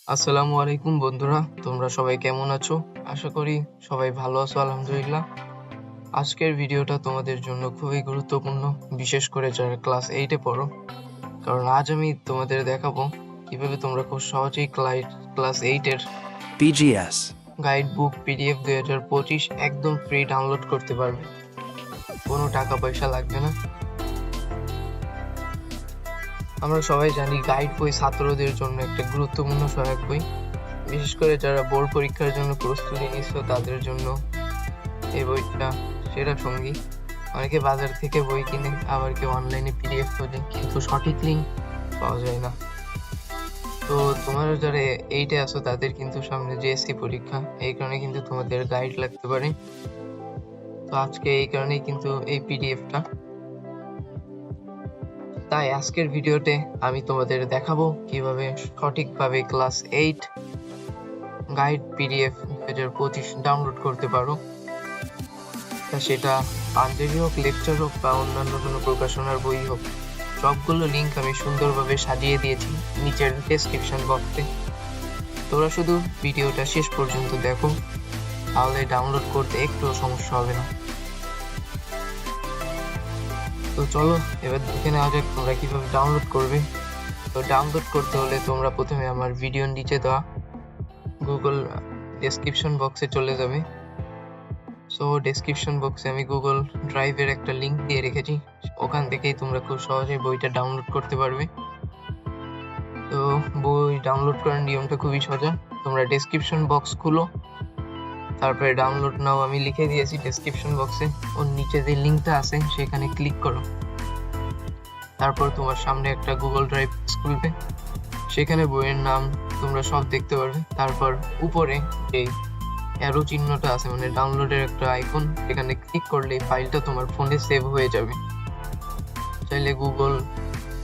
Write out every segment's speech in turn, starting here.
আসসালামু আলাইকুম বন্ধুরা, তোমরা সবাই কেমন আছো? আশা করি সবাই ভালো আছো আলহামদুলিল্লাহ। আজকের ভিডিওটা তোমাদের জন্য খুবই গুরুত্বপূর্ণ, বিশেষ করে যারা ক্লাস 8 এ পড়ো। কারণ আজ আমি তোমাদের দেখাবো কিভাবে তোমরা খুব সহজেই ক্লাস 8 এর BGS গাইড বুক PDF 2025 একদম ফ্রি ডাউনলোড করতে পারবে। কোনো টাকা পয়সা লাগবে না। আমরা সবাই জানি গাইড বই ছাত্রদের জন্য একটা গুরুত্বপূর্ণ সহায়ক বই। বিশেষ করে যারা বোর্ড পরীক্ষার জন্য প্রস্তুতি নিচ্ছ তাদের জন্য এই বইটা সেরা সঙ্গী। অনেকে বাজার থেকে বই কিনে, আবার কেউ অনলাইনে PDF খোঁজে, কিন্তু সঠিক লিঙ্ক পাওয়া যায় না। তো তোমরা যারা 8 এ আছো তাদের কিন্তু সামনে JSC পরীক্ষা, এই কারণে কিন্তু তোমাদের গাইড লাগতে পারে। তো আজকে এই কারণেই কিন্তু এই PDFটা। তাই আজকের ভিডিওতে আমি তোমাদের দেখাবো কিভাবে সঠিকভাবে ক্লাস 8 গাইড PDF 2025 ডাউনলোড করতে পারো। সেটা পাঞ্জাবি হোক, লেকচার হোক বা অন্যান্য কোনো প্রকাশনার বই হোক, সবগুলো লিঙ্ক আমি সুন্দরভাবে সাজিয়ে দিয়েছি নিচের ডেসক্রিপশন বক্সে। তোমরা শুধু ভিডিওটা শেষ পর্যন্ত দেখো, তাহলে ডাউনলোড করতে একটুও সমস্যা হবে না। তো চলো এবার দেখে নেওয়া যাক তোমরা কিভাবে ডাউনলোড করবে। তো ডাউনলোড করতে হলে তোমরা প্রথমে আমার ভিডিওর নিচে দেওয়া গুগল ডেসক্রিপশন বক্সে চলে যাবে। সো ডেসক্রিপশন বক্সে আমি গুগল ড্রাইভের একটা লিংক দিয়ে রেখেছি, ওখান থেকেই তোমরা খুব সহজে বইটা ডাউনলোড করতে পারবে। তো বই ডাউনলোড করার নিয়মটা খুবই সোজা। তোমরা ডেসক্রিপশন বক্স খুলো, তারপরে ডাউনলোড নাও আমি লিখে দিয়েছি ডেসক্রিপশন বক্সে, ওর নিচে যে লিংকটা আছে সেখানে ক্লিক করো। তারপর তোমার সামনে একটা গুগল ড্রাইভ খুলবে, সেখানে বইয়ের নাম তোমরা সব দেখতে পারবে। তারপর উপরে এই অ্যারো চিহ্নটা আছে, মানে ডাউনলোডের একটা আইকন, এখানে ক্লিক করলে ফাইলটা তোমার ফোনে সেভ হয়ে যাবে। চাইলে গুগল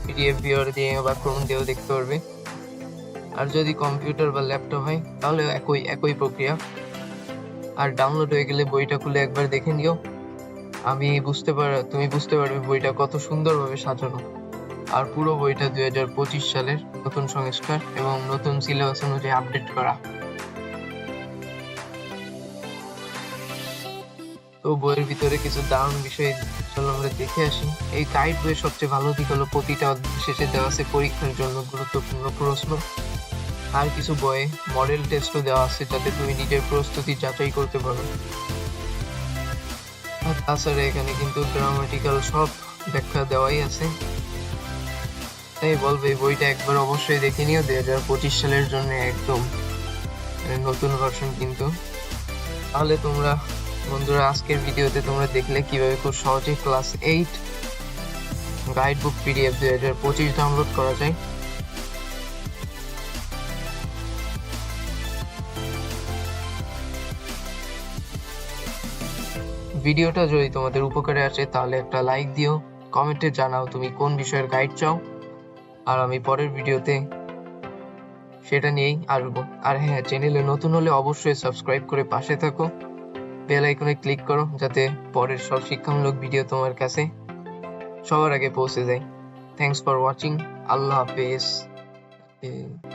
PDF ভিউয়ার দিয়ে বা ক্রোম দিয়েও দেখতে পারবে। আর যদি কম্পিউটার বা ল্যাপটপ হয় তাহলে একই প্রক্রিয়া। আর ডাউনলোড হয়ে গেলে বইটা খুলে একবার দেখে নিও, তুমি বুঝতে পারবে বইটা কত সুন্দরভাবে সাজানো। আর পুরো বইটা 2025 সালের নতুন সংস্কার এবং নতুন সিলেবাস অনুযায়ী আপডেট করা। তো বইয়ের ভিতরে কিছু দারুণ বিষয় চলো আমরা দেখে আসি। এই গাইড বইয়ের সবচেয়ে ভালো দিক হলো প্রতিটা অধ্যায় শেষে দেওয়া আছে পরীক্ষার জন্য গুরুত্বপূর্ণ প্রশ্ন। আর কিছু বইয়ে মডেল টেস্টও দেওয়া আছে, যাতে তুমি নিজের প্রস্তুতি যাচাই করতে পারো। আর তাছাড়া এখানে কিন্তু গ্রামাটিক্যাল সব ব্যাখ্যা দেওয়াই আছে। তাই বলবে এই বইটা একবার অবশ্যই দেখে নিও, 2025 সালের জন্য একদম নতুন ভার্সন কিন্তু। তাহলে তোমরা বন্ধুরা আজকের ভিডিওতে তোমরা দেখলে কিভাবে খুব সহজে class 8 guide book PDF 2025 download করা যায়। ভিডিওটা যদি তোমাদের উপকারে আসে তাহলে একটা লাইক দিও, কমেন্টে জানাও তুমি কোন বিষয়ের গাইড চাও, আর আমি পরের ভিডিওতে সেটা নিয়েই আসবো। আর হ্যাঁ, চ্যানেলে নতুন হলে অবশ্যই সাবস্ক্রাইব করে পাশে থাকো, বেল আইকনে ক্লিক করো, যাতে পরের সব শিক্ষামূলক ভিডিও তোমার কাছে সবার আগে পৌঁছে যায়। Thanks for watching. আল্লাহ হাফেজ।